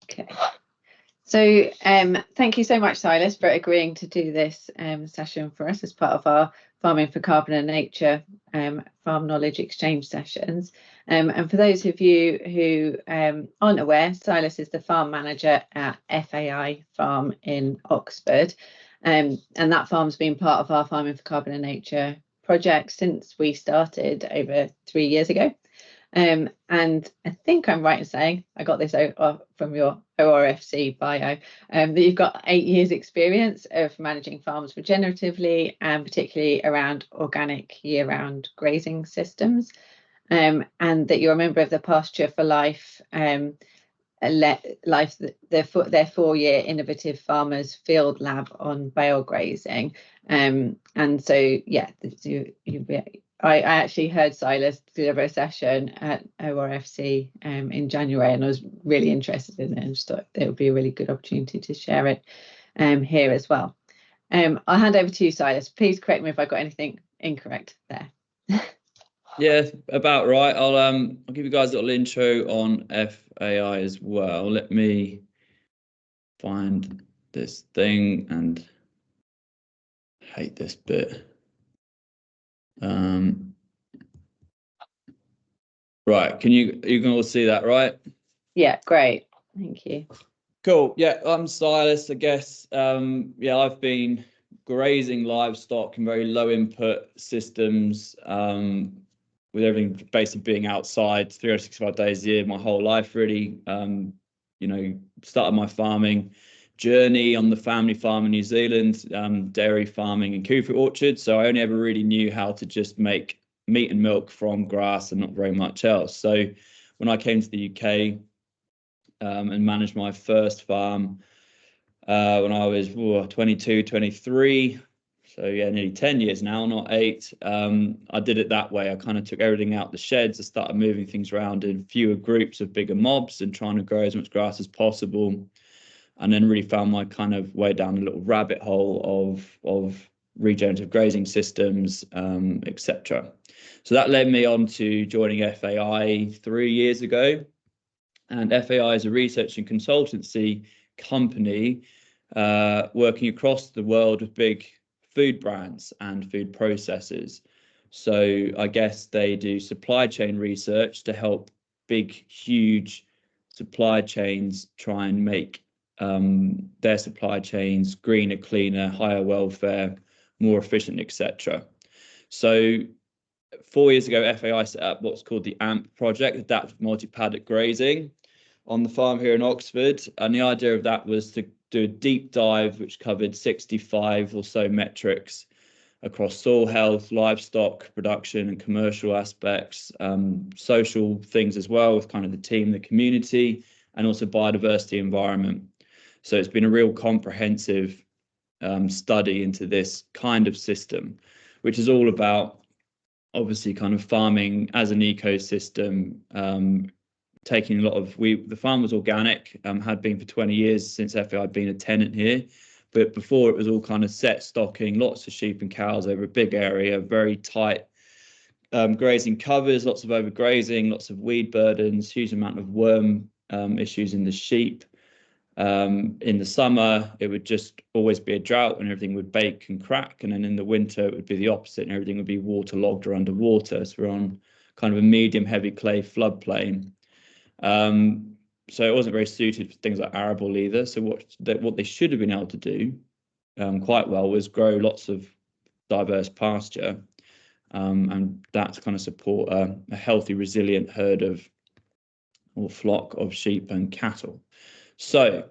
Okay. So thank you so much, Silas, for agreeing to do this session for us as part of our Farming for Carbon and Nature farm knowledge exchange sessions. And for those of you who aren't aware, Silas is the farm manager at FAI Farm in Oxford. And that farm's been part of our Farming for Carbon and Nature project since we started over 3 years ago. And I think I'm right in saying, I got this from your ORFC bio, that you've got 8 years experience of managing farms regeneratively, and particularly around organic year-round grazing systems, and that you're a member of the Pasture for Life their 4-year innovative farmers field lab on Bale Grazing. And so, yeah, I actually heard Silas deliver a session at ORFC in January, and I was really interested in it and just thought it would be a really good opportunity to share it here as well. I'll hand over to you, Silas. Please correct me if I got anything incorrect there. Yeah, about right. I'll give you guys a little intro on FAI as well. Let me find this thing, and hate this bit. Right, you can all see that, right? Yeah, great. Thank you. Cool. Yeah, I'm Silas, I guess. Yeah, I've been grazing livestock in very low input systems, with everything basically being outside 365 days a year, my whole life really. Started my farming journey on the family farm in New Zealand, dairy farming and kiwi fruit orchards. So I only ever really knew how to just make meat and milk from grass and not very much else. So when I came to the UK and managed my first farm when I was 22, 23, so yeah, nearly 10 years now, not 8. I did it that way. I kind of took everything out the sheds. I started moving things around in fewer groups of bigger mobs and trying to grow as much grass as possible. And then really found my kind of way down a little rabbit hole of regenerative grazing systems, etc. So that led me on to joining FAI 3 years ago. And FAI is a research and consultancy company working across the world with big food brands and food processors. So I guess they do supply chain research to help big, huge supply chains try and make their supply chains greener, cleaner, higher welfare, more efficient, etc. So 4 years ago, FAI set up what's called the AMP project, Adaptive Multi-Paddock Grazing, on the farm here in Oxford. And the idea of that was to do a deep dive which covered 65 or so metrics across soil health, livestock production and commercial aspects, social things as well with kind of the team, the community, and also biodiversity environment. So it's been a real comprehensive study into this kind of system, which is all about obviously kind of farming as an ecosystem, taking a lot of, the farm was organic, had been for 20 years since FAI had been a tenant here. But before it was all kind of set stocking, lots of sheep and cows over a big area, very tight grazing covers, lots of overgrazing, lots of weed burdens, huge amount of worm issues in the sheep. In the summer, it would just always be a drought and everything would bake and crack. And then in the winter, it would be the opposite and everything would be waterlogged or underwater. So we're on kind of a medium heavy clay floodplain. So it wasn't very suited for things like arable either. So what they should have been able to do quite well was grow lots of diverse pasture, and that's kind of support a healthy, resilient herd of or flock of sheep and cattle. So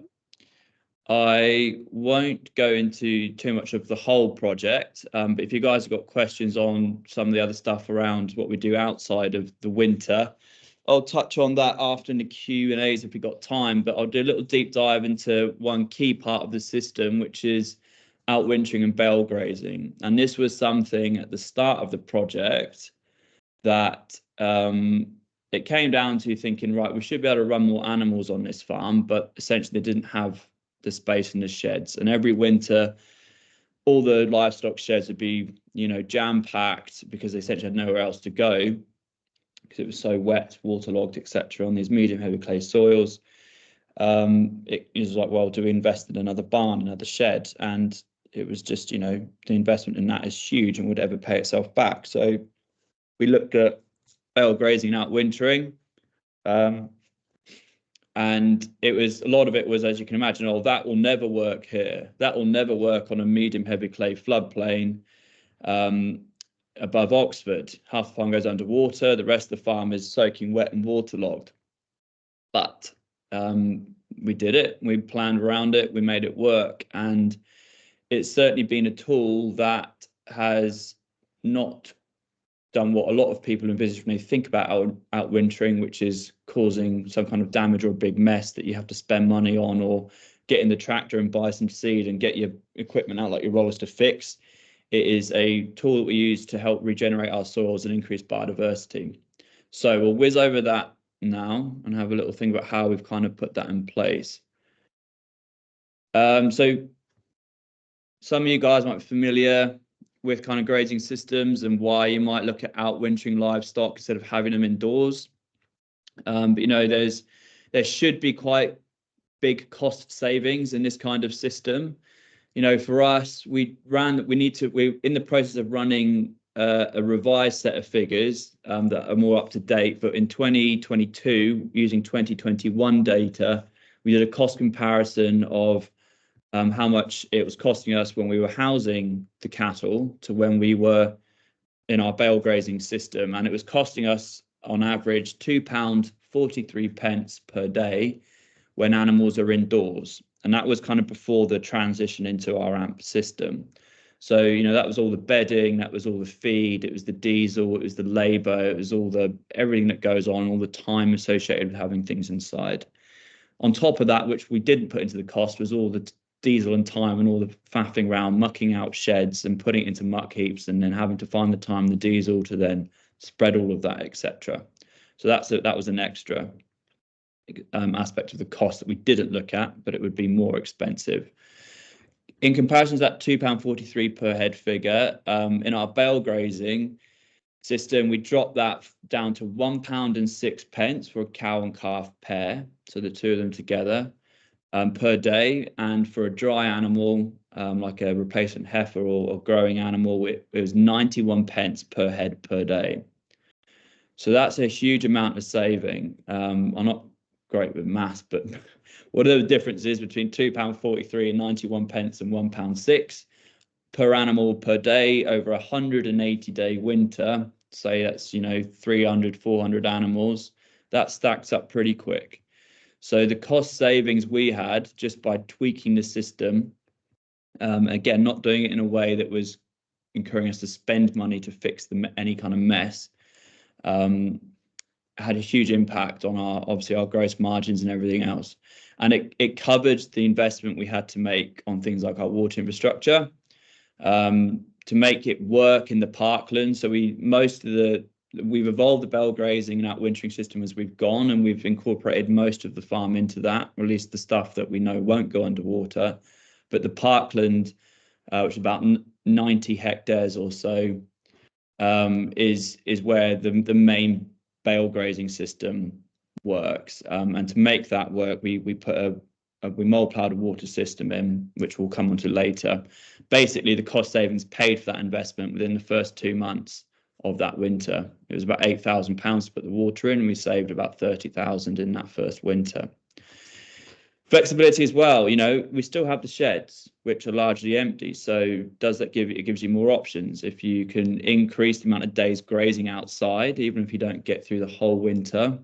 I won't go into too much of the whole project, but if you guys have got questions on some of the other stuff around what we do outside of the winter, I'll touch on that after in the Q&As if we've got time, but I'll do a little deep dive into one key part of the system, which is outwintering and bale grazing. And this was something at the start of the project that it came down to thinking, right, we should be able to run more animals on this farm, but essentially they didn't have the space in the sheds. And every winter, all the livestock sheds would be, jam-packed because they essentially had nowhere else to go, because it was so wet, waterlogged, etc., on these medium heavy clay soils. it was like, well, do we invest in another barn, another shed? And it was just, you know, the investment in that is huge and would ever pay itself back. So we looked at bale grazing and outwintering. And it was, a lot of it was, as you can imagine, oh, that will never work here. That will never work on a medium heavy clay floodplain above Oxford. Half the farm goes underwater. The rest of the farm is soaking wet and waterlogged. But we did it. We planned around it. We made it work. And it's certainly been a tool that has not done what a lot of people envisage when they think about outwintering, which is causing some kind of damage or a big mess that you have to spend money on, or get in the tractor and buy some seed and get your equipment out like your rollers to fix. It is a tool that we use to help regenerate our soils and increase biodiversity. So we'll whiz over that now and have a little think about how we've kind of put that in place. So some of you guys might be familiar with kind of grazing systems and why you might look at outwintering livestock instead of having them indoors. But you know, there should be quite big cost savings in this kind of system. You know, for us, we're in the process of running a revised set of figures that are more up to date. But in 2022, using 2021 data, we did a cost comparison of how much it was costing us when we were housing the cattle to when we were in our bale grazing system. And it was costing us on average £2.43 per day when animals are indoors. And that was kind of before the transition into our AMP system. So, you know, that was all the bedding, that was all the feed, it was the diesel, it was the labor, it was all everything that goes on, all the time associated with having things inside. On top of that, which we didn't put into the cost, was all the diesel and time and all the faffing around, mucking out sheds and putting it into muck heaps, and then having to find the time, the diesel to then spread all of that, etc. So that was an extra aspect of the cost that we didn't look at, but it would be more expensive. In comparison to that £2.43 per head figure, in our bale grazing system, we dropped that down to £1.06 for a cow and calf pair, so the two of them together, per day. And for a dry animal, like a replacement heifer or growing animal, it was 91p per head per day. So that's a huge amount of saving. I'm not great with maths, but what are the differences between £2.43 and 91p and £1.06 per animal per day over a 180-day winter? Say that's, you know, 300, 400 animals. That stacks up pretty quick. So the cost savings we had just by tweaking the system, again, not doing it in a way that was encouraging us to spend money to fix any kind of mess, had a huge impact on obviously our gross margins and everything else. And it covered the investment we had to make on things like our water infrastructure to make it work in the parkland. So we've evolved the bale grazing and outwintering system as we've gone, and we've incorporated most of the farm into that, or at least the stuff that we know won't go underwater. But the parkland, which is about 90 hectares or so, is where the main bale grazing system works. And to make that work, we multiplied a water system in, which we'll come on to later. Basically, the cost savings paid for that investment within the first 2 months of that winter. It was about £8,000 to put the water in, and we saved about 30,000 in that first winter. Flexibility as well, you know, we still have the sheds, which are largely empty. So it gives you more options. If you can increase the amount of days grazing outside, even if you don't get through the whole winter,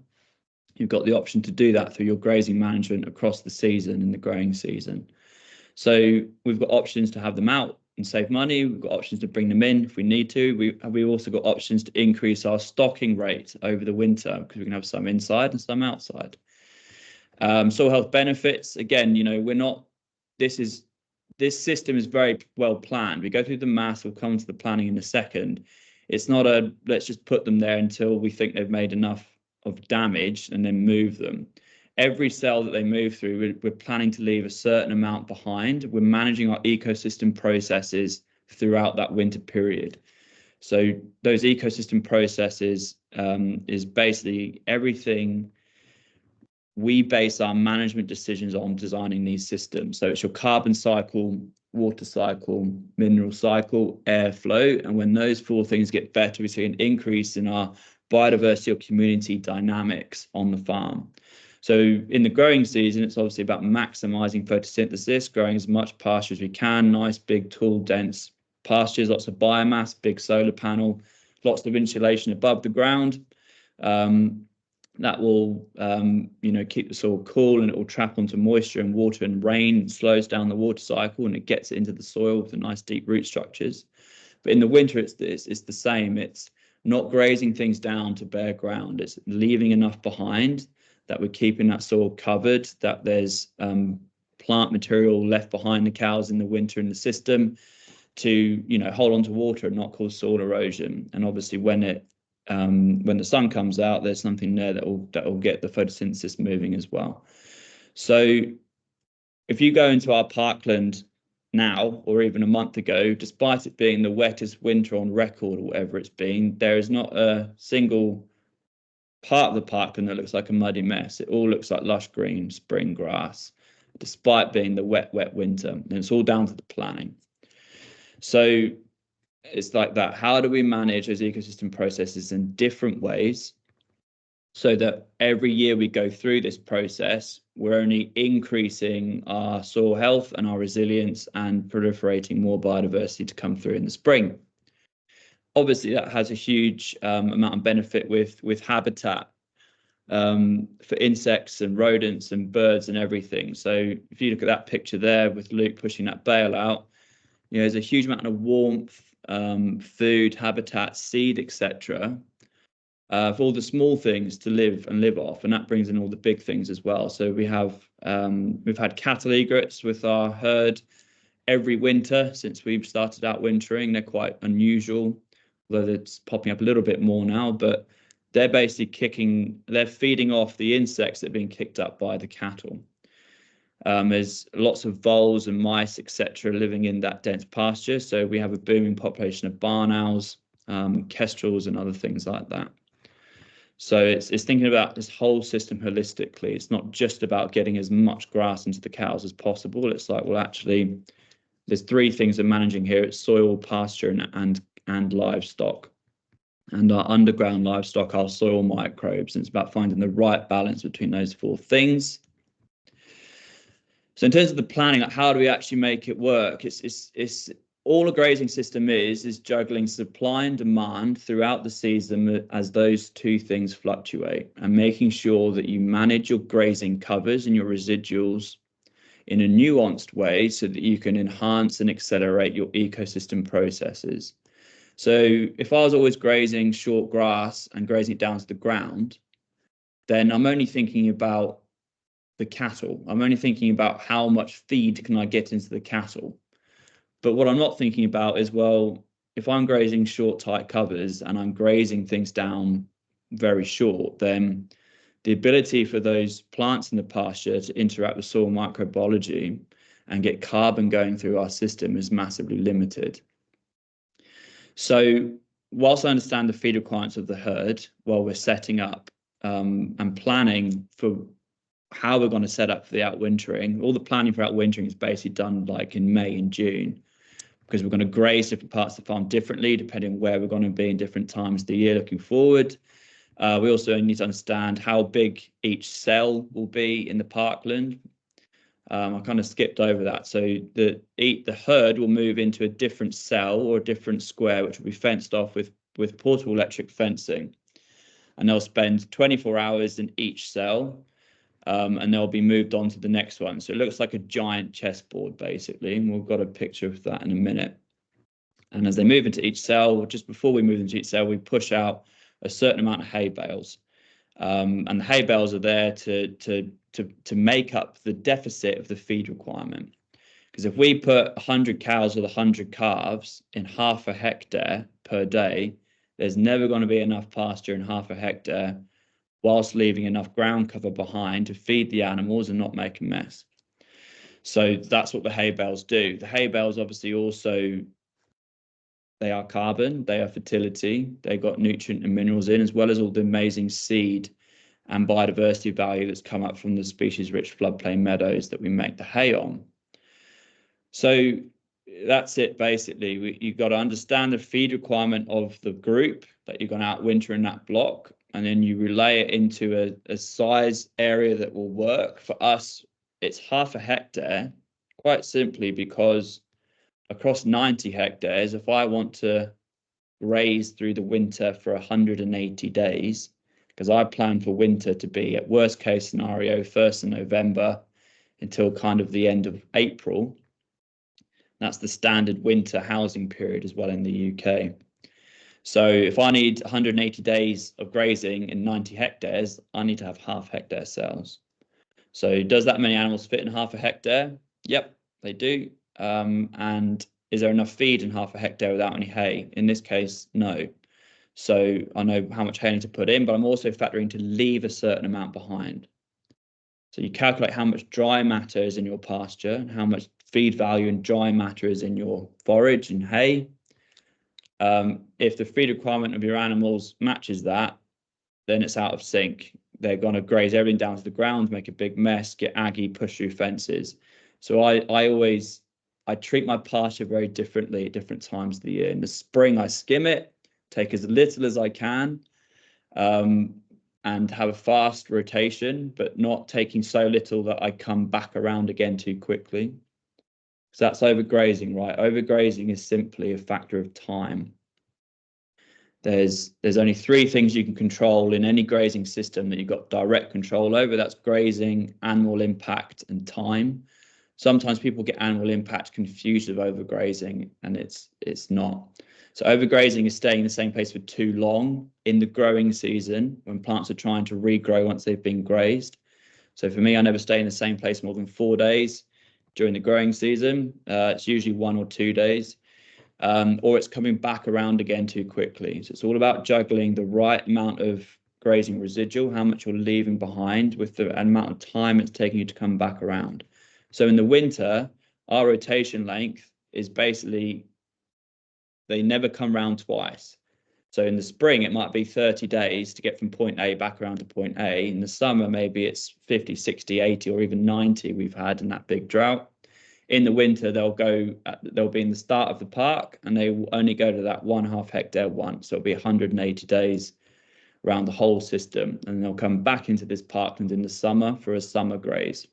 you've got the option to do that through your grazing management across the season in the growing season. So we've got options to have them out and save money. We've got options to bring them in if we need to. We've also got options to increase our stocking rate over the winter, because we can have some inside and some outside. Soil health benefits, again, you know, this system is very well planned. We go through the maths, we'll come to the planning in a second. It's not let's just put them there until we think they've made enough of damage and then move them. Every cell that they move through, we're planning to leave a certain amount behind. We're managing our ecosystem processes throughout that winter period. So those ecosystem processes is basically everything we base our management decisions on designing these systems. So it's your carbon cycle, water cycle, mineral cycle, airflow. And when those four things get better, we see an increase in our biodiversity or community dynamics on the farm. So in the growing season, it's obviously about maximizing photosynthesis, growing as much pasture as we can, nice, big, tall, dense pastures, lots of biomass, big solar panel, lots of insulation above the ground. That will, keep the soil cool, and it will trap onto moisture and water and rain, and slows down the water cycle, and it gets it into the soil with the nice deep root structures. But in the winter, it's the same. It's not grazing things down to bare ground. It's leaving enough behind that we're keeping that soil covered, that there's plant material left behind the cows in the winter in the system to, hold on to water and not cause soil erosion. And obviously when the sun comes out, there's something there that will get the photosynthesis moving as well. So if you go into our parkland now, or even a month ago, despite it being the wettest winter on record or whatever it's been, there is not a single part of the parkland that looks like a muddy mess. It all looks like lush green spring grass, despite being the wet winter. And it's all down to the planning. So it's like that. How do we manage those ecosystem processes in different ways so that every year we go through this process, we're only increasing our soil health and our resilience and proliferating more biodiversity to come through in the spring? Obviously, that has a huge amount of benefit with habitat for insects and rodents and birds and everything. So if you look at that picture there with Luke pushing that bale out, there's a huge amount of warmth, food, habitat, seed, etc. For all the small things to live off, and that brings in all the big things as well. So we've had cattle egrets with our herd every winter since we've started out wintering. They're quite unusual, although it's popping up a little bit more now, but they're basically they're feeding off the insects that are being kicked up by the cattle. There's lots of voles and mice, etc., living in that dense pasture. So we have a booming population of barn owls, kestrels, and other things like that. So it's thinking about this whole system holistically. It's not just about getting as much grass into the cows as possible. It's like, well, actually, there's three things we're managing here. It's soil, pasture, and livestock. And our underground livestock are soil microbes. And it's about finding the right balance between those four things. So in terms of the planning, like how do we actually make it work? It's all a grazing system is juggling supply and demand throughout the season as those two things fluctuate, and making sure that you manage your grazing covers and your residuals in a nuanced way so that you can enhance and accelerate your ecosystem processes. So if I was always grazing short grass and grazing it down to the ground, then I'm only thinking about the cattle. I'm only thinking about how much feed can I get into the cattle. But what I'm not thinking about is, well, if I'm grazing short, tight covers and I'm grazing things down very short, then the ability for those plants in the pasture to interact with soil microbiology and get carbon going through our system is massively limited. So whilst I understand the feed requirements of the herd, while we're setting up and planning for how we're going to set up for the outwintering, all the planning for outwintering is basically done like in May and June, because we're going to graze different parts of the farm differently depending on where we're going to be in different times of the year looking forward. We also need to understand how big each cell will be in the parkland. I kind of skipped over that. So the herd will move into a different cell or a different square, which will be fenced off with portable electric fencing. And they'll spend 24 hours in each cell, and they'll be moved on to the next one. So it looks like a giant chessboard, basically. And we've got a picture of that in a minute. And as they move into each cell, just before we move into each cell, we push out a certain amount of hay bales. And the hay bales are there to make up the deficit of the feed requirement. Because if we put 100 cows with 100 calves in half a hectare per day, there's never going to be enough pasture in half a hectare, whilst leaving enough ground cover behind to feed the animals and not make a mess. So that's what the hay bales do. The hay bales obviously also, they are carbon, they are fertility, they got nutrient and minerals in, as well as all the amazing seed and biodiversity value that's come up from the species-rich floodplain meadows that we make the hay on. So that's it basically. You've got to understand the feed requirement of the group that you're going to outwinter in that block, and then you relay it into a size area that will work. For us, it's 0.5 hectare, quite simply because across 90 hectares, if I want to graze through the winter for 180 days, because I plan for winter to be, at worst case scenario, 1st of November until kind of the end of April. That's the standard winter housing period as well in the UK. So if I need 180 days of grazing in 90 hectares, I need to have 0.5 hectare cells. So does that many animals fit in 0.5 hectare? Yep, they do. And is there enough feed in 0.5 hectare without any hay? In this case, no. So I know how much hay I need to put in, but I'm also factoring to leave a certain amount behind. So you calculate how much dry matter is in your pasture and how much feed value and dry matter is in your forage and hay. If the feed requirement of your animals matches that, then it's out of sync. They're going to graze everything down to the ground, make a big mess, get aggy, push through fences. So I treat my pasture very differently at different times of the year. In the spring, I skim it, take as little as I can, and have a fast rotation, but not taking so little that I come back around again too quickly. So that's overgrazing, right? Overgrazing is simply a factor of time. There's only 3 things you can control in any grazing system that you've got direct control over. That's grazing, animal impact, and time. Sometimes people get animal impact confused with overgrazing, and it's not. So overgrazing is staying in the same place for too long in the growing season when plants are trying to regrow once they've been grazed. So for me, I never stay in the same place more than 4 days during the growing season. It's usually 1 or 2 days, or it's coming back around again too quickly. So it's all about juggling the right amount of grazing residual, how much you're leaving behind, with the amount of time it's taking you to come back around. So in the winter, our rotation length is basically, they never come round twice. So in the spring, it might be 30 days to get from point A back around to point A. In the summer, maybe it's 50, 60, 80, or even 90 we've had in that big drought. In the winter, they'll be in the start of the park, and they will only go to that 1.5 hectare once. So it'll be 180 days around the whole system. And they'll come back into this parkland in the summer for a summer graze.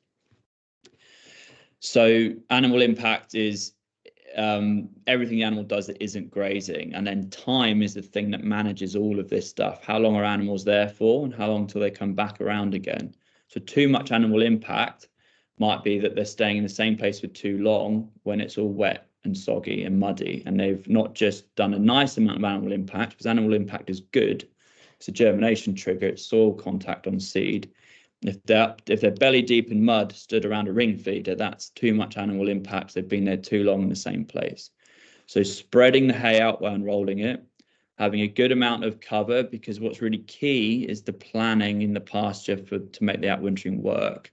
So animal impact is everything the animal does that isn't grazing, and then time is the thing that manages all of this stuff. How long are animals there for, and how long till they come back around again? So too much animal impact might be that they're staying in the same place for too long when it's all wet and soggy and muddy, and they've not just done a nice amount of animal impact, because animal impact is good. It's a germination trigger, it's soil contact on seed. If they're belly deep in mud stood around a ring feeder, that's too much animal impact. They've been there too long in the same place. So spreading the hay out while unrolling it, having a good amount of cover, because what's really key is the planning in the pasture to make the outwintering work.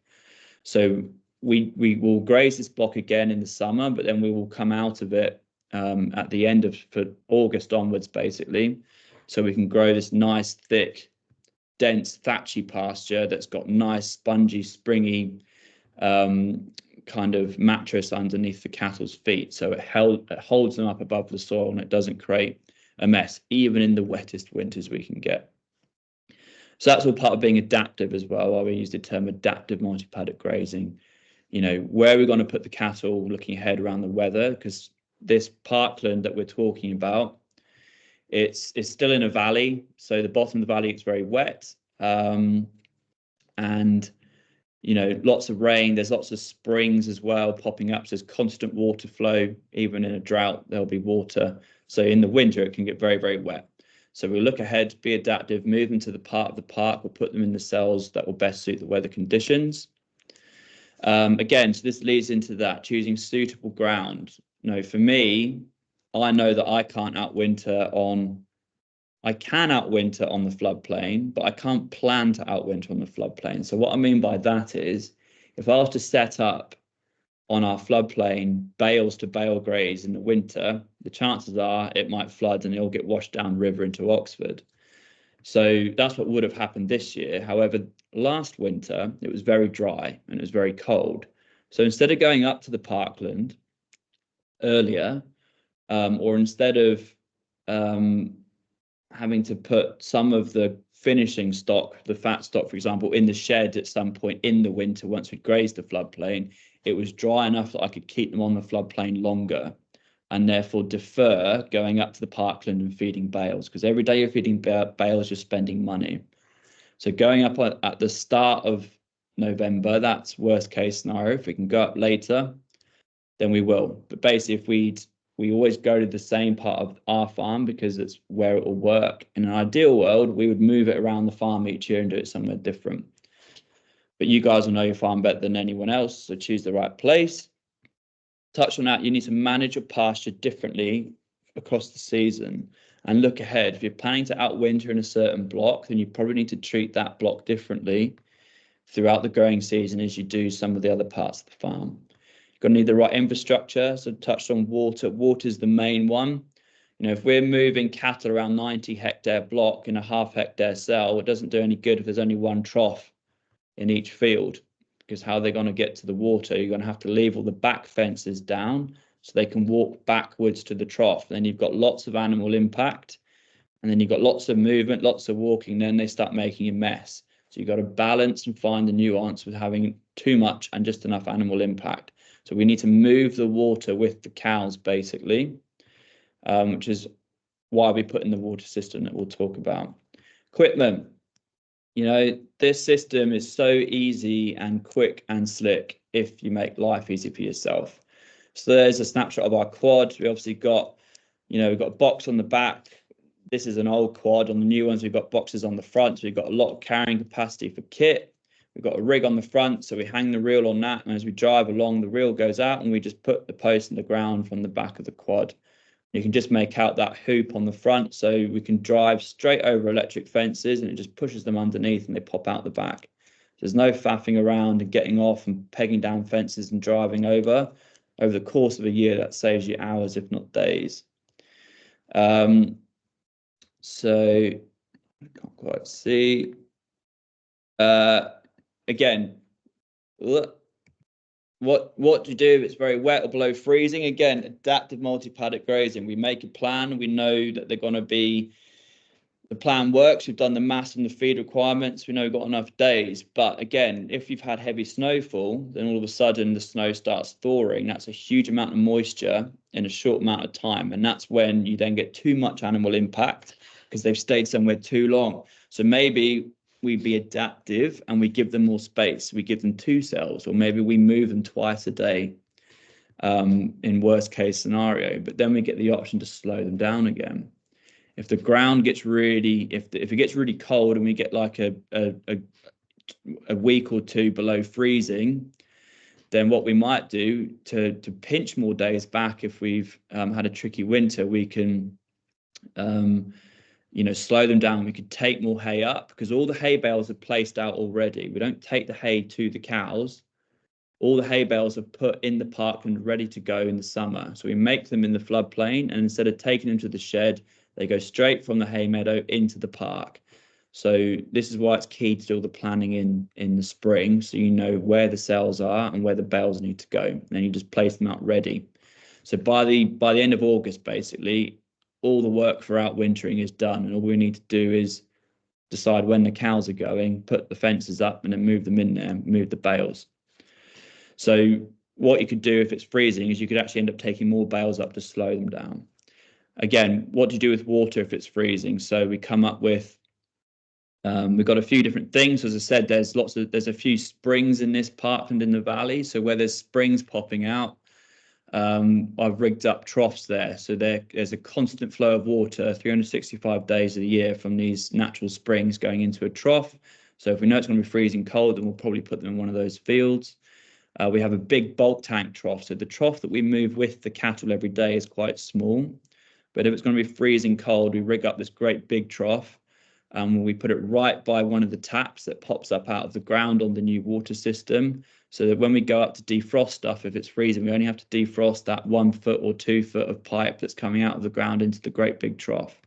So we will graze this block again in the summer, but then we will come out of it at the end of August onwards, basically, so we can grow this nice, thick, dense, thatchy pasture that's got nice, spongy, springy kind of mattress underneath the cattle's feet. So it holds them up above the soil, and it doesn't create a mess, even in the wettest winters we can get. So that's all part of being adaptive as well. We use the term adaptive multi-paddock grazing. You know, where are we going to put the cattle looking ahead around the weather? Because this parkland that we're talking about, it's still in a valley, so the bottom of the valley is very wet, and you know, lots of rain. There's lots of springs as well popping up, so there's constant water flow. Even in a drought, there'll be water. So in the winter, it can get very, very wet. So we look ahead, be adaptive, move them to the part of the park, we'll put them in the cells that will best suit the weather conditions. Again, so this leads into that, choosing suitable ground. You know, for me, I know that I can outwinter on the floodplain, but I can't plan to outwinter on the floodplain. So what I mean by that is, if I was to set up on our floodplain bales to bale graze in the winter, the chances are it might flood and it'll get washed down river into Oxford. So that's what would have happened this year. However, last winter, it was very dry and it was very cold. So instead of going up to the parkland earlier, or instead of having to put some of the finishing stock, the fat stock, for example, in the shed at some point in the winter once we'd grazed the floodplain, it was dry enough that I could keep them on the floodplain longer and therefore defer going up to the parkland and feeding bales, because every day you're feeding bales, you're spending money. So going up at the start of November, that's worst case scenario. If we can go up later, then we will. But basically, if we always go to the same part of our farm because it's where it will work. In an ideal world, we would move it around the farm each year and do it somewhere different. But you guys will know your farm better than anyone else, so choose the right place. Touch on that, you need to manage your pasture differently across the season and look ahead. If you're planning to outwinter in a certain block, then you probably need to treat that block differently throughout the growing season as you do some of the other parts of the farm. You're going to need the right infrastructure. So touched on water. Water is the main one. You know, if we're moving cattle around 90-hectare block in a half-hectare cell, it doesn't do any good if there's only one trough in each field, because how they're going to get to the water, you're going to have to leave all the back fences down so they can walk backwards to the trough. Then you've got lots of animal impact, and then you've got lots of movement, lots of walking, then they start making a mess. So you've got to balance and find the nuance with having too much and just enough animal impact. So we need to move the water with the cows, basically, which is why we put in the water system that we'll talk about. Equipment. You know, this system is so easy and quick and slick if you make life easy for yourself. So there's a snapshot of our quad. We obviously got, you know, we've got a box on the back. This is an old quad. On the new ones, we've got boxes on the front. So we've got a lot of carrying capacity for kit. We've got a rig on the front, so we hang the reel on that. And as we drive along, the reel goes out and we just put the post in the ground from the back of the quad. You can just make out that hoop on the front, so we can drive straight over electric fences and it just pushes them underneath and they pop out the back. There's no faffing around and getting off and pegging down fences and driving over. Over the course of a year, that saves you hours, if not days. So I can't quite see. Again, look. What to do if it's very wet or below freezing? Again, adaptive multi-paddock grazing. We make a plan. We know that they're going to be, the plan works. We've done the mass and the feed requirements. We know we've got enough days. But again, if you've had heavy snowfall, then all of a sudden the snow starts thawing. That's a huge amount of moisture in a short amount of time. And that's when you then get too much animal impact because they've stayed somewhere too long. So maybe we be adaptive and we give them more space. We give them 2 cells, or maybe we move them twice a day in worst case scenario, but then we get the option to slow them down again. If the ground gets really, if it gets really cold and we get like a week or 2 below freezing, then what we might do to pinch more days back, if we've had a tricky winter, we can you know, slow them down. We could take more hay up because all the hay bales are placed out already. We don't take the hay to the cows. All the hay bales are put in the parkland ready to go in the summer. So we make them in the floodplain, and instead of taking them to the shed, they go straight from the hay meadow into the park. So this is why it's key to do all the planning in the spring, so you know where the cells are and where the bales need to go. And then you just place them out ready. So by the end of August, basically, all the work for outwintering is done, and all we need to do is decide when the cows are going, put the fences up, and then move them in there, move the bales. So what you could do if it's freezing is you could actually end up taking more bales up to slow them down. Again, what do you do with water if it's freezing? So we come up with, we've got a few different things. As I said, there's a few springs in this parkland in the valley. So where there's springs popping out, I've rigged up troughs there, so there's a constant flow of water 365 days of the year from these natural springs going into a trough. So if we know it's going to be freezing cold, then we'll probably put them in one of those fields. We have a big bulk tank trough, so the trough that we move with the cattle every day is quite small, but if it's going to be freezing cold, we rig up this great big trough. We put it right by one of the taps that pops up out of the ground on the new water system, so that when we go up to defrost stuff, if it's freezing, we only have to defrost that 1 foot or 2 foot of pipe that's coming out of the ground into the great big trough.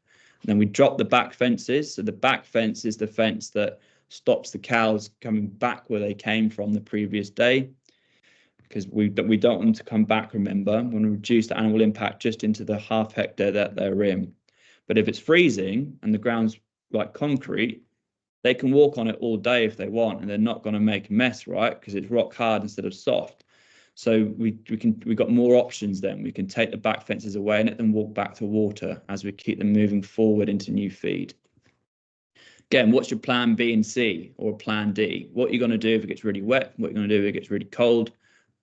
Then we drop the back fences. So the back fence is the fence that stops the cows coming back where they came from the previous day, because we don't want them to come back, remember. We want to reduce the animal impact just into the ½ hectare that they're in. But if it's freezing and the ground's like concrete, they can walk on it all day if they want, and they're not going to make a mess, right? Because it's rock hard instead of soft. So we've got more options then. We can take the back fences away and let them walk back to water as we keep them moving forward into new feed. Again, what's your plan B and C, or plan D? What are you going to do if it gets really wet? What are you going to do if it gets really cold?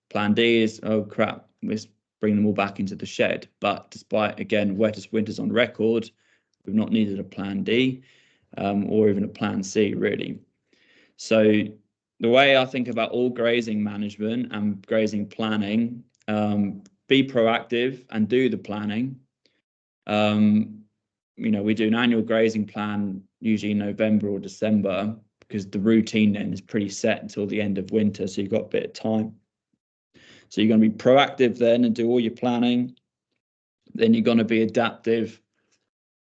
Plan D is, oh crap, let's bring them all back into the shed. But despite, again, wettest winters on record, we've not needed a plan D or even a plan C, really. So the way I think about all grazing management and grazing planning, be proactive and do the planning. We do an annual grazing plan, usually in November or December, because the routine then is pretty set until the end of winter, so you've got a bit of time. So you're going to be proactive then and do all your planning. Then you're going to be adaptive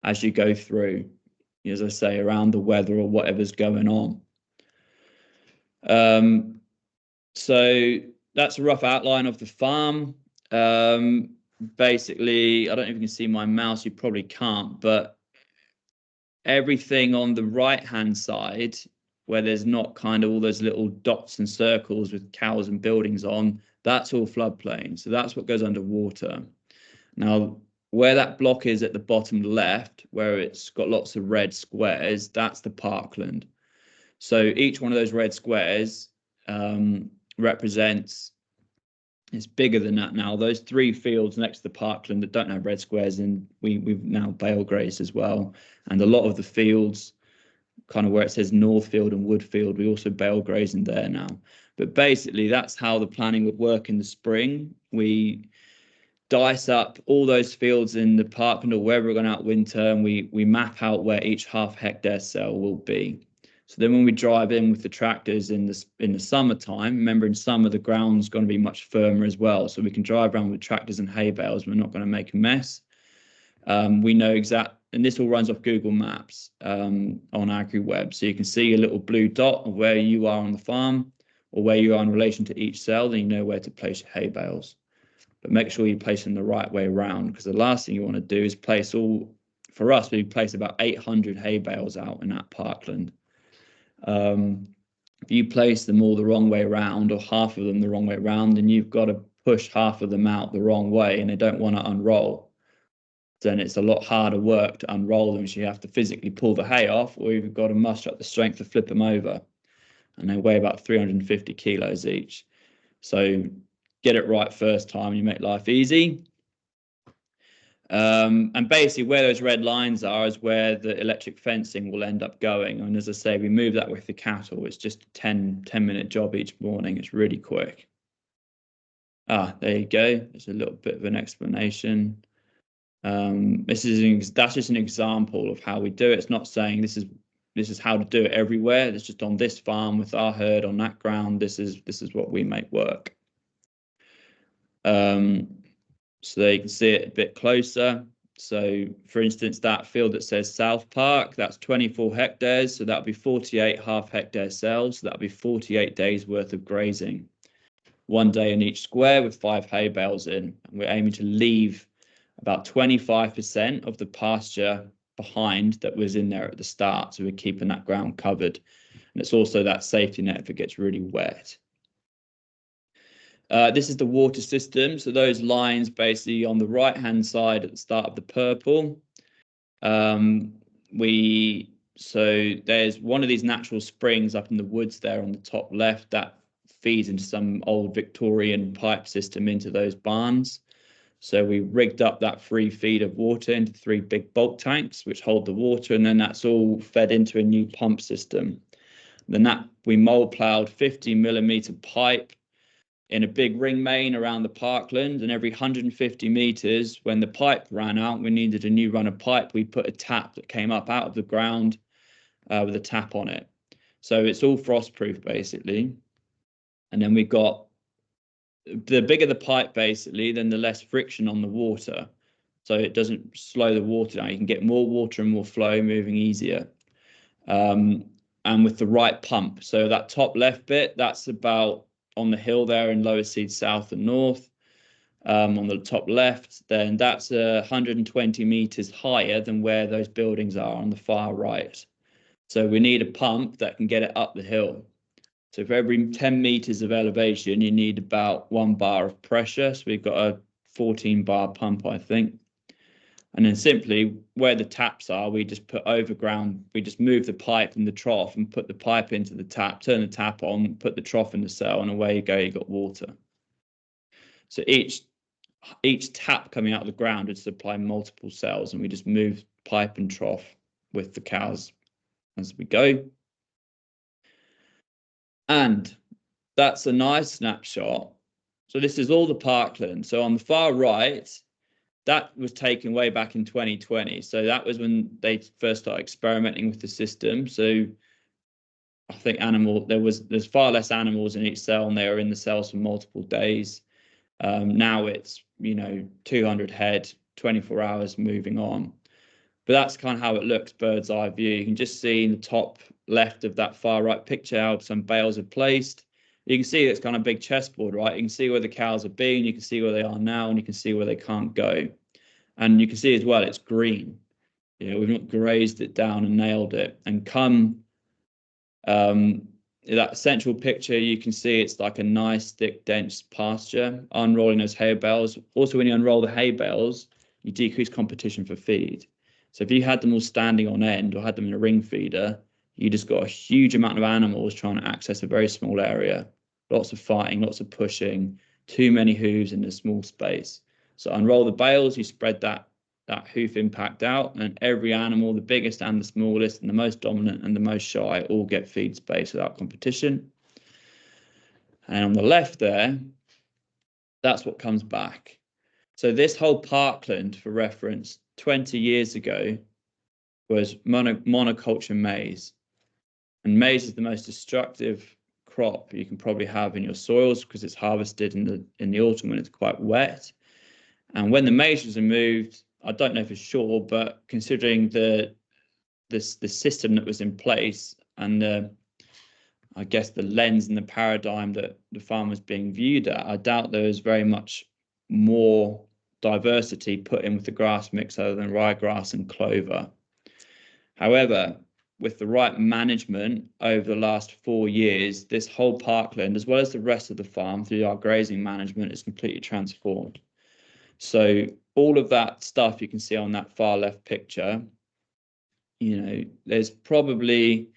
as you go through, as I say, around the weather or whatever's going on. So that's a rough outline of the farm. Basically, I don't know if you can see my mouse, you probably can't, but everything on the right-hand side, where there's not kind of all those little dots and circles with cows and buildings on, that's all floodplain. So that's what goes underwater. Now, where that block is at the bottom left, where it's got lots of red squares, that's the parkland. So each one of those red squares represents, it's bigger than that now. Those 3 fields next to the parkland that don't have red squares, and we've now bale grazed as well. And a lot of the fields, kind of where it says Northfield and Woodfield, we also bale graze in there now. But basically, that's how the planning would work in the spring. We dice up all those fields in the parkland or wherever we're going out winter, and we map out where each ½ hectare cell will be. So then when we drive in with the tractors in the summertime, remember in summer the ground's going to be much firmer as well. So we can drive around with tractors and hay bales. We're not going to make a mess. We know and this all runs off Google Maps on AgriWeb. So you can see a little blue dot of where you are on the farm or where you are in relation to each cell. Then you know where to place your hay bales. But make sure you place them the right way around, because the last thing you want to do is for us, we place about 800 hay bales out in that parkland. If you place them all the wrong way around, or half of them the wrong way around, then you've got to push half of them out the wrong way and they don't want to unroll. Then it's a lot harder work to unroll them, so you have to physically pull the hay off, or you've got to muster up the strength to flip them over. And they weigh about 350 kilos each. So get it right first time and you make life easy. And basically where those red lines are is where the electric fencing will end up going. And as I say, we move that with the cattle. It's just a 10-minute job each morning. It's really quick. There you go. There's a little bit of an explanation. That's just an example of how we do it. It's not saying this is how to do it everywhere. It's just on this farm with our herd on that ground. This is what we make work. So there you can see it a bit closer. So for instance, that field that says South Park, that's 24 hectares. So that'll be 48 ½ hectare cells. So that'll be 48 days worth of grazing. 1 day in each square with 5 hay bales in. And we're aiming to leave about 25% of the pasture behind that was in there at the start. So we're keeping that ground covered. And it's also that safety net if it gets really wet. This is the water system. So those lines basically on the right-hand side at the start of the purple. So there's one of these natural springs up in the woods there on the top left that feeds into some old Victorian pipe system into those barns. So we rigged up that free feed of water into 3 big bulk tanks, which hold the water, and then that's all fed into a new pump system. Then we mold plowed 50mm pipe in a big ring main around the parkland, and every 150 meters, when the pipe ran out, we needed a new run of pipe. We put a tap that came up out of the ground with a tap on it. So it's all frost-proof basically. And then we've got, the bigger the pipe basically, then the less friction on the water. so it doesn't slow the water down. You can get more water and more flow moving easier. And with the right pump. So that top left bit, that's about on the hill there in lower seed south and north. On the top left, then that's 120 meters higher than where those buildings are on the far right. So we need a pump that can get it up the hill. So for every 10 meters of elevation, you need about 1 bar of pressure. So we've got a 14 bar pump, I think. And then simply where the taps are, we just put overground, we just move the pipe in the trough and put the pipe into the tap, turn the tap on, put the trough in the cell, and away you go, you got water. So each tap coming out of the ground would supply multiple cells, and we just move pipe and trough with the cows as we go. And that's a nice snapshot. So this is all the parkland. So on the far right, that was taken way back in 2020. So that was when they first started experimenting with the system. So I think there's far less animals in each cell, and they were in the cells for multiple days. Now it's 200 head, 24 hours moving on. But that's kind of how it looks, bird's eye view. You can just see in the top left of that far right picture how some bales are placed. You can see it's kind of big chessboard, right? You can see where the cows have been, you can see where they are now, and you can see where they can't go. And you can see as well, it's green. We've not grazed it down and nailed it. And come that central picture, you can see it's like a nice, thick, dense pasture. Unrolling those hay bales. Also, when you unroll the hay bales, you decrease competition for feed. So if you had them all standing on end or had them in a ring feeder, you just got a huge amount of animals trying to access a very small area. Lots of fighting, lots of pushing, too many hooves in a small space. So unroll the bales, you spread that hoof impact out, and every animal, the biggest and the smallest and the most dominant and the most shy, all get feed space without competition. And on the left there, that's what comes back. So this whole parkland, for reference, 20 years ago was monoculture maize. And maize is the most destructive crop you can probably have in your soils because it's harvested in the autumn when it's quite wet. And when the maize was removed, I don't know for sure, but considering the system that was in place and I guess the lens and the paradigm that the farm was being viewed at, I doubt there was very much more diversity put in with the grass mix other than ryegrass and clover. However, with the right management over the last 4 years, this whole parkland, as well as the rest of the farm through our grazing management, is completely transformed. So all of that stuff you can see on that far left picture, there's probably,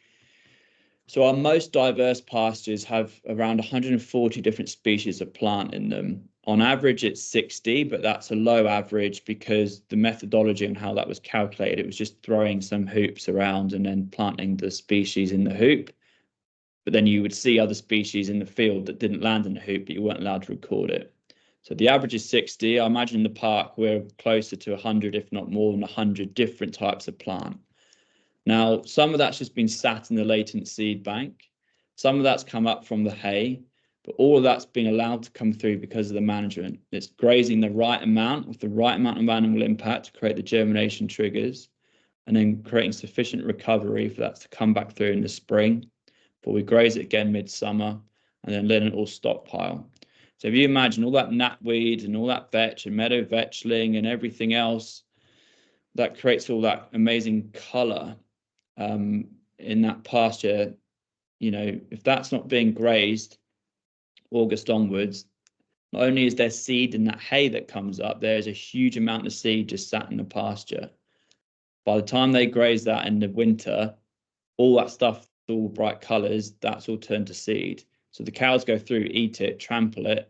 so our most diverse pastures have around 140 different species of plant in them. On average, it's 60, but that's a low average because the methodology and how that was calculated, it was just throwing some hoops around and then planting the species in the hoop. But then you would see other species in the field that didn't land in the hoop, but you weren't allowed to record it. So the average is 60. I imagine in the park we're closer to 100, if not more than 100 different types of plant. Now, some of that's just been sat in the latent seed bank. Some of that's come up from the hay, but all of that's been allowed to come through because of the management. It's grazing the right amount with the right amount of animal impact to create the germination triggers, and then creating sufficient recovery for that to come back through in the spring. But we graze it again midsummer and then let it all stockpile. So if you imagine all that knapweed and all that vetch and meadow vetchling and everything else that creates all that amazing colour in that pasture, if that's not being grazed August onwards, not only is there seed in that hay that comes up, there's a huge amount of seed just sat in the pasture. By the time they graze that in the winter, all that stuff, all bright colours, that's all turned to seed. So the cows go through, eat it, trample it.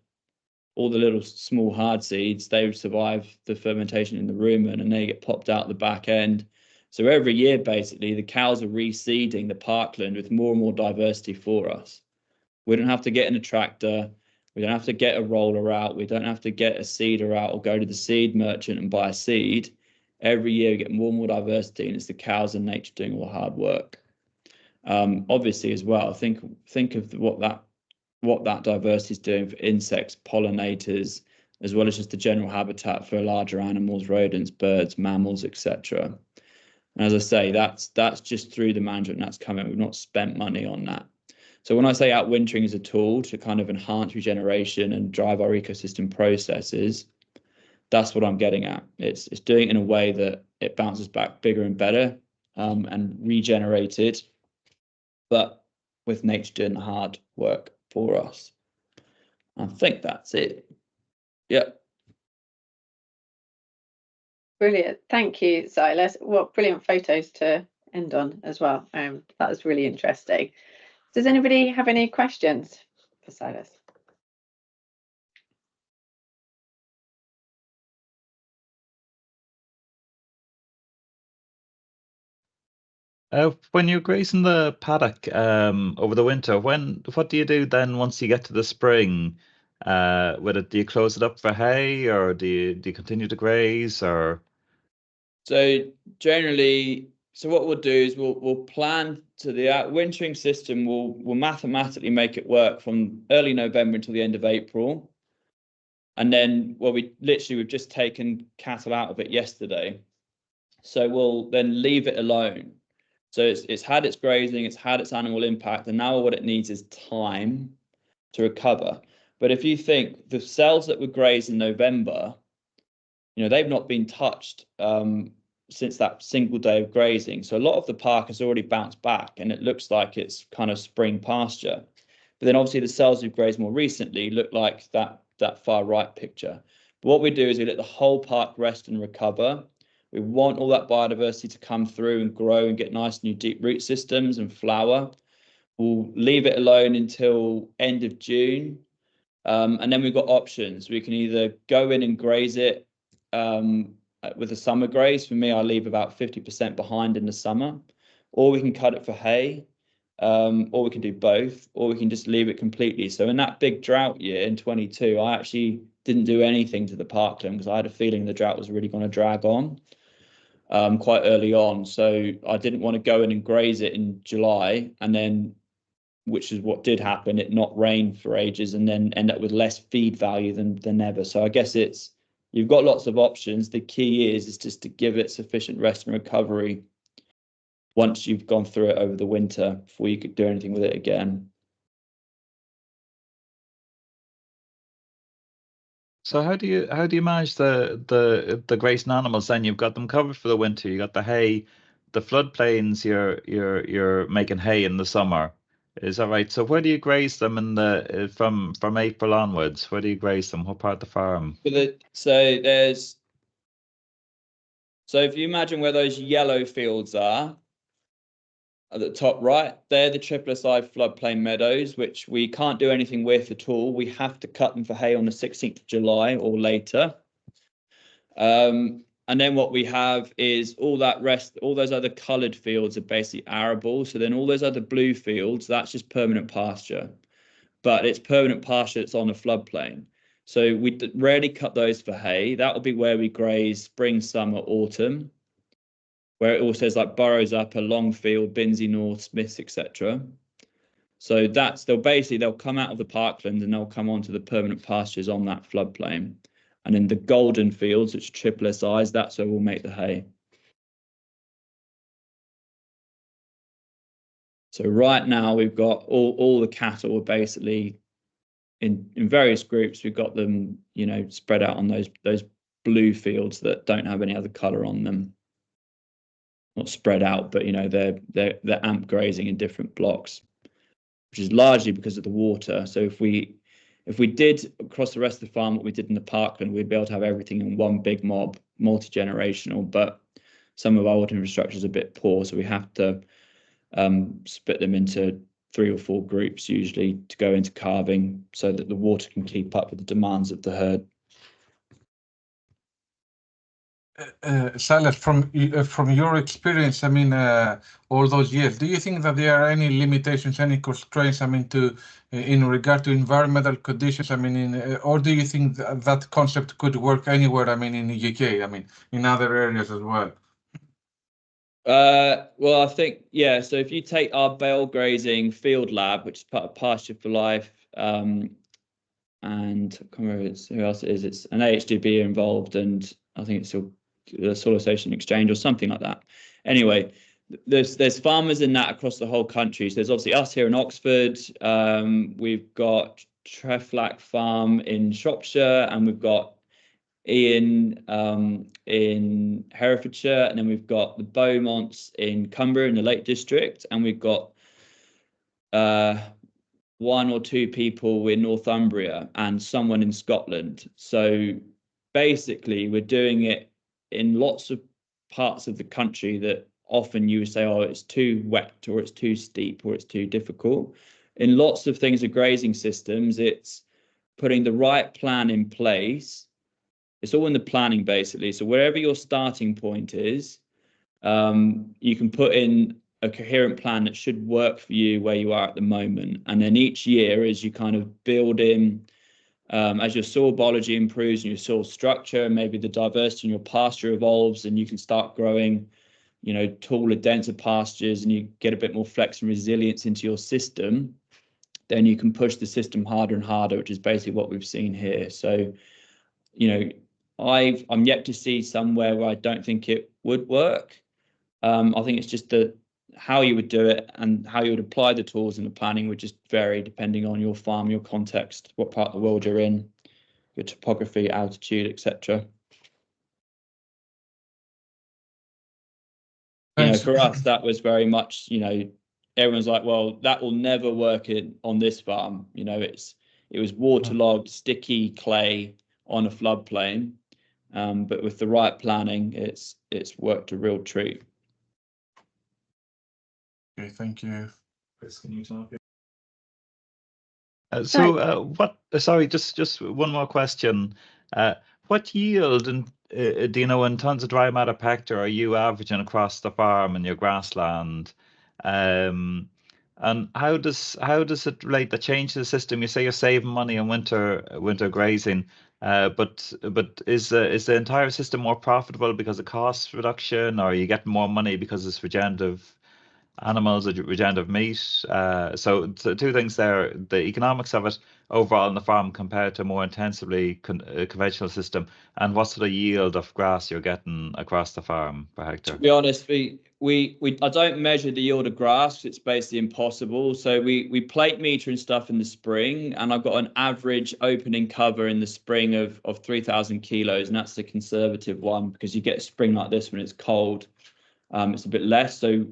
All the little small hard seeds, they survive the fermentation in the rumen and they get popped out the back end. So every year, basically, the cows are reseeding the parkland with more and more diversity for us. We don't have to get in a tractor. We don't have to get a roller out. We don't have to get a seeder out or go to the seed merchant and buy a seed. Every year we get more and more diversity, and it's the cows and nature doing all the hard work. Obviously, as well, think of what that diversity is doing for insects, pollinators, as well as just the general habitat for larger animals, rodents, birds, mammals, etc. And as I say, that's just through the management that's coming. We've not spent money on that. So when I say outwintering is a tool to kind of enhance regeneration and drive our ecosystem processes, that's what I'm getting at. It's doing it in a way that it bounces back bigger and better, and regenerated, but with nature doing the hard work for us. I think that's it. Yep. Brilliant. Thank you, Silas. What brilliant photos to end on as well. That was really interesting. Does anybody have any questions for Silas? When you're grazing the paddock over the winter, what do you do then once you get to the spring? Do you close it up for hay, or do you continue to graze, or? So generally, what we'll do is we'll plan to the outwintering system. We'll mathematically make it work from early November until the end of April, and then we've just taken cattle out of it yesterday, so we'll then leave it alone. So it's had its grazing, it's had its animal impact, and now what it needs is time to recover. But if you think the cells that were grazed in November, they've not been touched since that single day of grazing. So a lot of the park has already bounced back, and it looks like it's kind of spring pasture. But then obviously the cells we've grazed more recently look like that far right picture. But what we do is we let the whole park rest and recover. We want all that biodiversity to come through and grow and get nice new deep root systems and flower. We'll leave it alone until end of June. And then we've got options. We can either go in and graze it with a summer graze. For me, I leave about 50% behind in the summer, or we can cut it for hay, or we can do both, or we can just leave it completely. So in that big drought year in 22, I actually didn't do anything to the parkland because I had a feeling the drought was really going to drag on quite early on. So I didn't want to go in and graze it in July, and then, which is what did happen, it not rain for ages and then end up with less feed value than ever. So I guess you've got lots of options. The key is just to give it sufficient rest and recovery once you've gone through it over the winter before you could do anything with it again. So how do you manage the grazing animals then? You've got them covered for the winter. You got the hay, the floodplains. You're making hay in the summer. Is that right? So where do you graze them from April onwards? Where do you graze them? What part of the farm? So if you imagine where those yellow fields are at the top right, they're the SSI floodplain meadows, which we can't do anything with at all. We have to cut them for hay on the 16th of July or later. And then what we have is all those other coloured fields are basically arable. So then all those other blue fields, that's just permanent pasture. But it's permanent pasture that's on a floodplain. So we rarely cut those for hay. That will be where we graze spring, summer, autumn, where it all says like Burrows Upper, Longfield, Binsey North, Smiths, etc. So they'll come out of the parkland and they'll come onto the permanent pastures on that floodplain. And in the golden fields, which are SSIs, that's where we'll make the hay. So right now we've got all the cattle are basically in various groups. We've got them, spread out on those blue fields that don't have any other colour on them. Not spread out, but they're amp grazing in different blocks, which is largely because of the water. So if we did across the rest of the farm what we did in the parkland, we'd be able to have everything in one big mob, multi-generational. But some of our water infrastructure is a bit poor, so we have to split them into 3 or 4 groups usually to go into calving so that the water can keep up with the demands of the herd. Silas, from your experience, all those years, do you think that there are any limitations, any constraints, in regard to environmental conditions, or do you think that concept could work anywhere, in the UK, in other areas as well? Well, I think, yeah. So if you take our Bale Grazing field lab, which is part of Pasture for Life, and I can't remember who else it is. It's an AHDB involved, and I think it's the Soil Association Exchange or something like that. Anyway, there's farmers in that across the whole country. So there's obviously us here in Oxford. We've got Treflack Farm in Shropshire, and we've got Ian in Herefordshire, and then we've got the Beaumonts in Cumbria in the Lake District, and we've got one or two people in Northumbria and someone in Scotland. So basically we're doing it in lots of parts of the country that often you would say, oh, it's too wet, or it's too steep, or it's too difficult. In lots of things with grazing systems, it's putting the right plan in place. It's all in the planning, basically. So wherever your starting point is, you can put in a coherent plan that should work for you where you are at the moment. And then each year, as you kind of build in, as your soil biology improves and your soil structure, maybe the diversity in your pasture evolves, and you can start growing, you know, taller, denser pastures, and you get a bit more flex and resilience into your system, then you can push the system harder and harder, which is basically what we've seen here. So, you know, I'm yet to see somewhere where I don't think it would work. I think it's just how you would do it and how you would apply the tools and the planning would just vary depending on your farm, your context, what part of the world you're in, your topography, altitude, etc. You know, for us, that was very much, you know, everyone's like, well, that will never work on this farm. You know, it was waterlogged, sticky clay on a floodplain, but with the right planning, it's worked a real treat. Okay, thank you. Chris, can you talk? Sorry, just one more question. What yield do you know in tons of dry matter per hectare are you averaging across the farm and your grassland? And how does it relate the change to the system? You say you're saving money on winter grazing, but is the entire system more profitable because of cost reduction, or are you getting more money because it's regenerative animals or regenerative meat? So two things there: the economics of it overall on the farm compared to a more intensively conventional system, and what sort of yield of grass you're getting across the farm per hectare. To be honest, I don't measure the yield of grass. It's basically impossible. So we plate meter and stuff in the spring, and I've got an average opening cover in the spring of 3,000 kilos, and that's the conservative one because you get a spring like this when it's cold. It's a bit less. So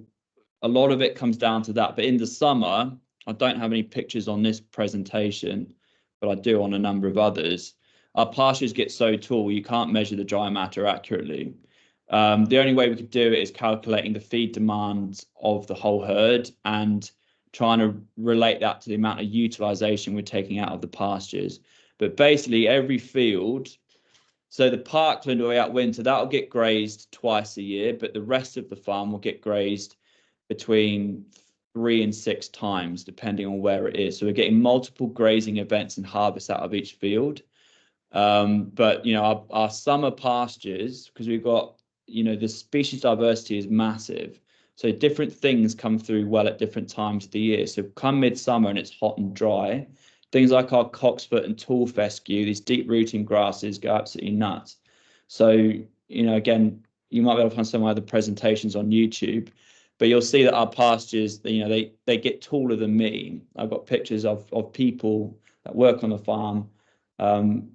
a lot of it comes down to that. But in the summer, I don't have any pictures on this presentation, but I do on a number of others. Our pastures get so tall, you can't measure the dry matter accurately. The only way we could do it is calculating the feed demands of the whole herd and trying to relate that to the amount of utilization we're taking out of the pastures. But basically every field, so the parkland where we outwinter, that'll get grazed twice a year, but the rest of the farm will get grazed between 3 and 6 times, depending on where it is. So we're getting multiple grazing events and harvests out of each field. But, you know, our summer pastures, because we've got, you know, the species diversity is massive. So different things come through well at different times of the year. So come midsummer and it's hot and dry, things like our cocksfoot and tall fescue, these deep rooting grasses go absolutely nuts. So, you know, again, you might be able to find some other presentations on YouTube, but you'll see that our pastures, you know, they get taller than me. I've got pictures of people that work on the farm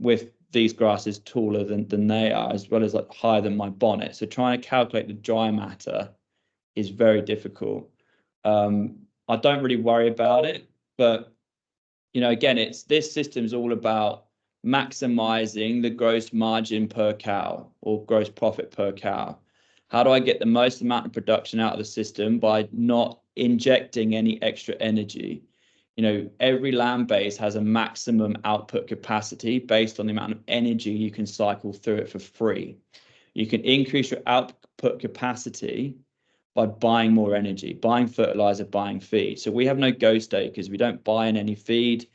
with these grasses taller than they are, as well as like higher than my bonnet. So trying to calculate the dry matter is very difficult. I don't really worry about it, but you know, again, this system is all about maximizing the gross margin per cow or gross profit per cow. How do I get the most amount of production out of the system by not injecting any extra energy? You know, every land base has a maximum output capacity based on the amount of energy you can cycle through it for free. You can increase your output capacity by buying more energy, buying fertilizer, buying feed. So we have no ghost acres. We don't buy in any feed.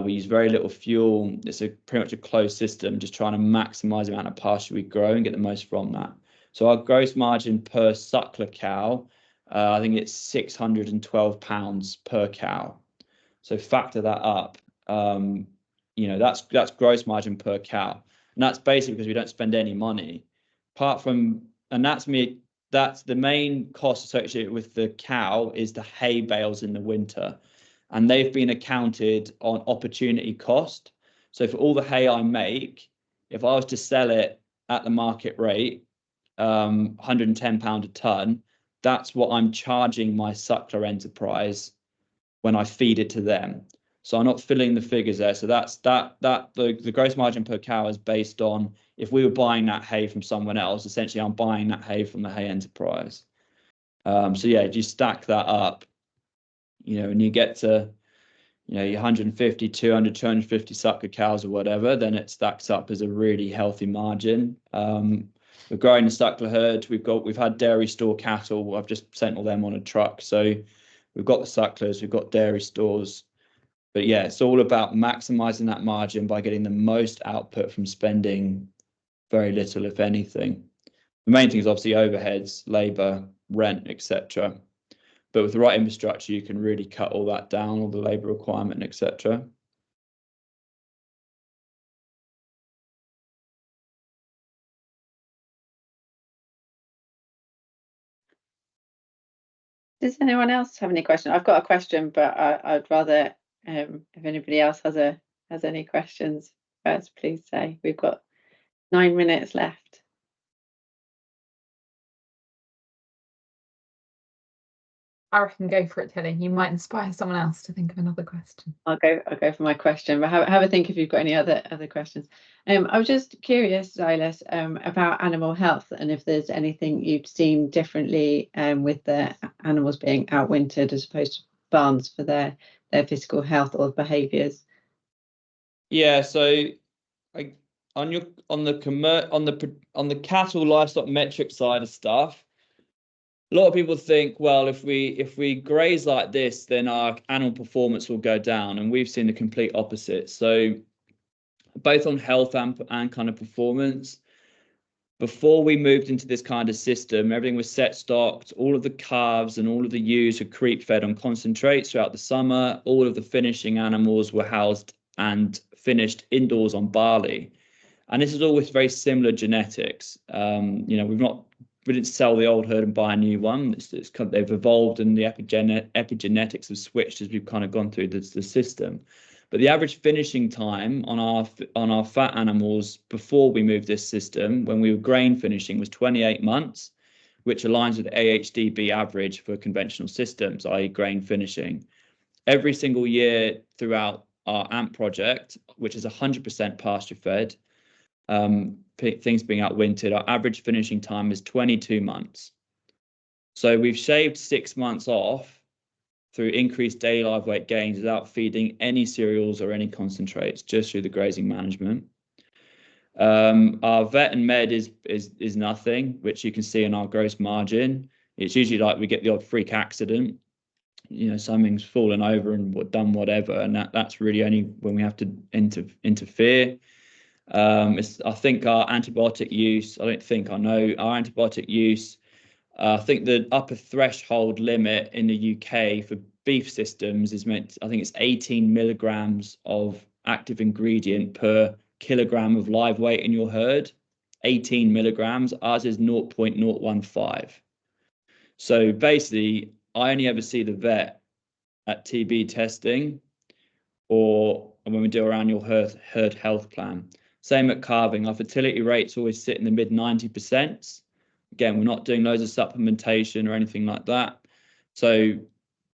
We use very little fuel. It's pretty much a closed system, just trying to maximize the amount of pasture we grow and get the most from that. So our gross margin per suckler cow, I think it's £612 per cow. So factor that up. you know, that's gross margin per cow, and that's basically because we don't spend any money apart from, and that's the main cost associated with the cow is the hay bales in the winter, and they've been accounted on opportunity cost. So for all the hay I make, if I was to sell it at the market rate, £110 a ton, that's what I'm charging my suckler enterprise when I feed it to them. So I'm not filling the figures there. So that's the gross margin per cow is based on, if we were buying that hay from someone else, essentially I'm buying that hay from the hay enterprise. So yeah, if you stack that up, you know, and you get to, you know, your 150, 200, 250 sucker cows or whatever, then it stacks up as a really healthy margin. We're growing the suckler herd. We've had dairy store cattle. I've just sent all them on a truck. So we've got the sucklers, we've got dairy stores. But yeah, it's all about maximizing that margin by getting the most output from spending very little, if anything. The main thing is obviously overheads, labor, rent, etc. But with the right infrastructure, you can really cut all that down, all the labor requirement, etc. Does anyone else have any question? I've got a question, but I'd rather, if anybody else has any questions first, please say. We've got 9 minutes left. I reckon go for it, Tilly. You might inspire someone else to think of another question. I'll go for my question, but have a think if you've got any other questions. I was just curious, Silas, about animal health, and if there's anything you've seen differently with the animals being outwintered as opposed to barns for their physical health or behaviours. Yeah, so on the cattle livestock metric side of stuff, a lot of people think, well, if we graze like this, then our animal performance will go down, and we've seen the complete opposite. So both on health and kind of performance, before we moved into this kind of system, everything was set stocked. All of the calves and all of the ewes were creep fed on concentrates throughout the summer. All of the finishing animals were housed and finished indoors on barley. And this is all with very similar genetics. You know, we didn't sell the old herd and buy a new one. They've evolved, and the epigenetics have switched as we've kind of gone through the system. But the average finishing time on our fat animals before we moved this system, when we were grain finishing, was 28 months, which aligns with the AHDB average for conventional systems, i.e. grain finishing. Every single year throughout our AMP project, which is 100% pasture fed, things being outwintered, our average finishing time is 22 months. So we've shaved 6 months off through increased daily live weight gains without feeding any cereals or any concentrates, just through the grazing management. Our vet and med is nothing, which you can see in our gross margin. It's usually like we get the odd freak accident, you know, something's fallen over and done whatever, and that's really only when we have to interfere. I think our antibiotic use, I know our antibiotic use, I think the upper threshold limit in the UK for beef systems is I think it's 18 milligrams of active ingredient per kilogram of live weight in your herd. 18 milligrams, ours is 0.015. So basically, I only ever see the vet at TB testing or when we do around your herd health plan. Same at calving. Our fertility rates always sit in the mid 90%. Again, we're not doing loads of supplementation or anything like that. So, you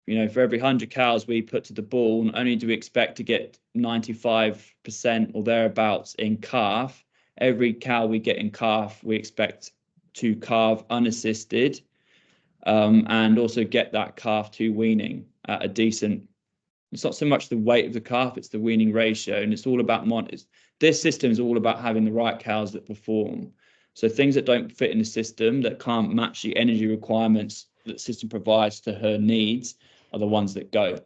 know, for every 100 cows we put to the bull, not only do we expect to get 95% or thereabouts in calf, every cow we get in calf, we expect to calve unassisted, and also get that calf to weaning at a decent. It's not so much the weight of the calf, it's the weaning ratio, and it's all about this system is all about having the right cows that perform. So things that don't fit in the system, that can't match the energy requirements that the system provides to her needs, are the ones that go.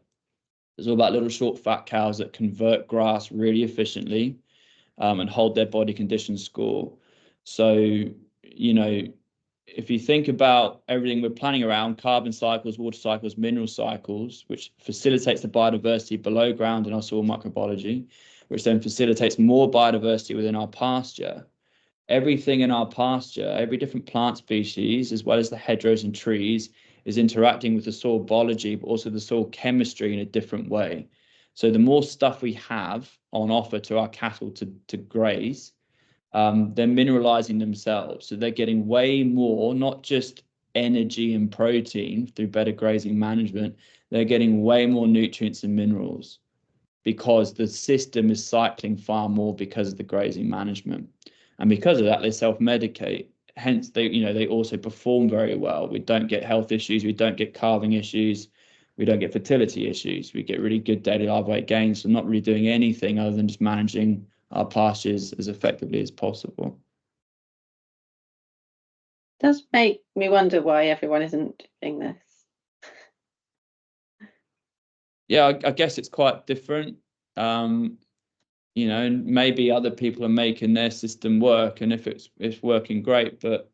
It's all about little short fat cows that convert grass really efficiently, and hold their body condition score. So, you know, if you think about everything we're planning around, carbon cycles, water cycles, mineral cycles, which facilitates the biodiversity below ground in our soil microbiology, which then facilitates more biodiversity within our pasture. Everything in our pasture, every different plant species, as well as the hedgerows and trees, is interacting with the soil biology, but also the soil chemistry in a different way. So the more stuff we have on offer to our cattle to graze, they're mineralizing themselves. So they're getting way more, not just energy and protein through better grazing management, they're getting way more nutrients and minerals because the system is cycling far more because of the grazing management. And because of that, they self-medicate. Hence, they also perform very well. We don't get health issues. We don't get calving issues. We don't get fertility issues. We get really good daily live weight gains. So not really doing anything other than just managing our pastures as effectively as possible. Does make me wonder why everyone isn't doing this. Yeah, I guess it's quite different. You know, and maybe other people are making their system work, and if it's working great, but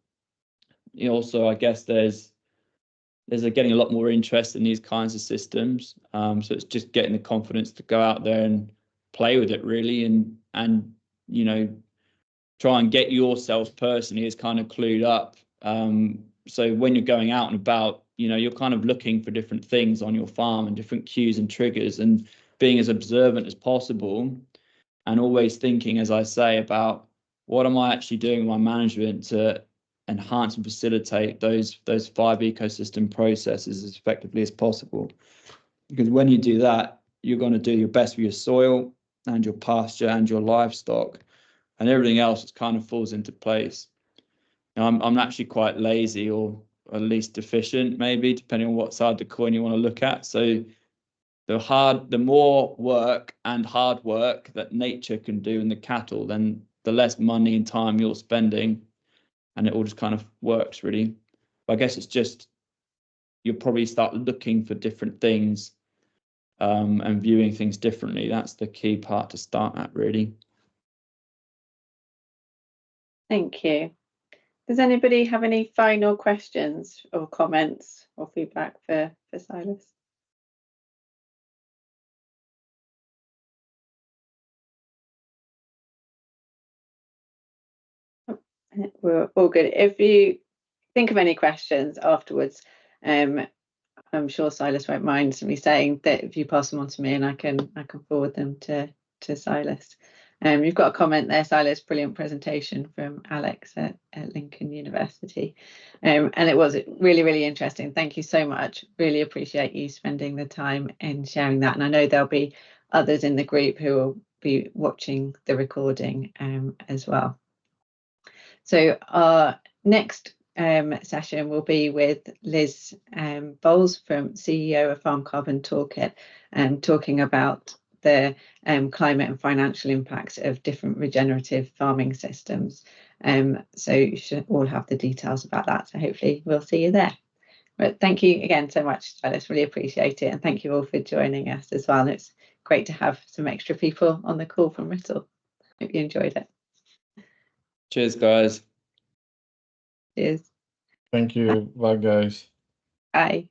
you know, also I guess there's getting a lot more interest in these kinds of systems. So it's just getting the confidence to go out there and play with it really, and you know, try and get yourself personally as kind of clued up. So when you're going out and about, you know, you're kind of looking for different things on your farm and different cues and triggers, and being as observant as possible. And always thinking, as I say, about what am I actually doing with my management to enhance and facilitate those 5 ecosystem processes as effectively as possible. Because when you do that, you're going to do your best for your soil and your pasture and your livestock, and everything else just kind of falls into place. Now, I'm actually quite lazy, or at least deficient, maybe, depending on what side of the coin you want to look at. So the more work and hard work that nature can do in the cattle, then the less money and time you're spending, and it all just kind of works really. But I guess it's just, you'll probably start looking for different things and viewing things differently. That's the key part to start at, really. Thank you. Does anybody have any final questions or comments or feedback for Silas? We're all good. If you think of any questions afterwards, I'm sure Silas won't mind me saying that if you pass them on to me, and I can forward them to Silas. You've got a comment there, Silas. Brilliant presentation from Alex at Lincoln University, and it was really, really interesting. Thank you so much. Really appreciate you spending the time and sharing that. And I know there'll be others in the group who will be watching the recording as well. So our next session will be with Liz Bowles, CEO of Farm Carbon Toolkit, talking about the climate and financial impacts of different regenerative farming systems. So you should all have the details about that. So hopefully we'll see you there. But thank you again so much, Silas. Really appreciate it. And thank you all for joining us as well. And it's great to have some extra people on the call from Writtle. Hope you enjoyed it. Cheers, guys. Cheers. Thank you. Bye, guys. Bye.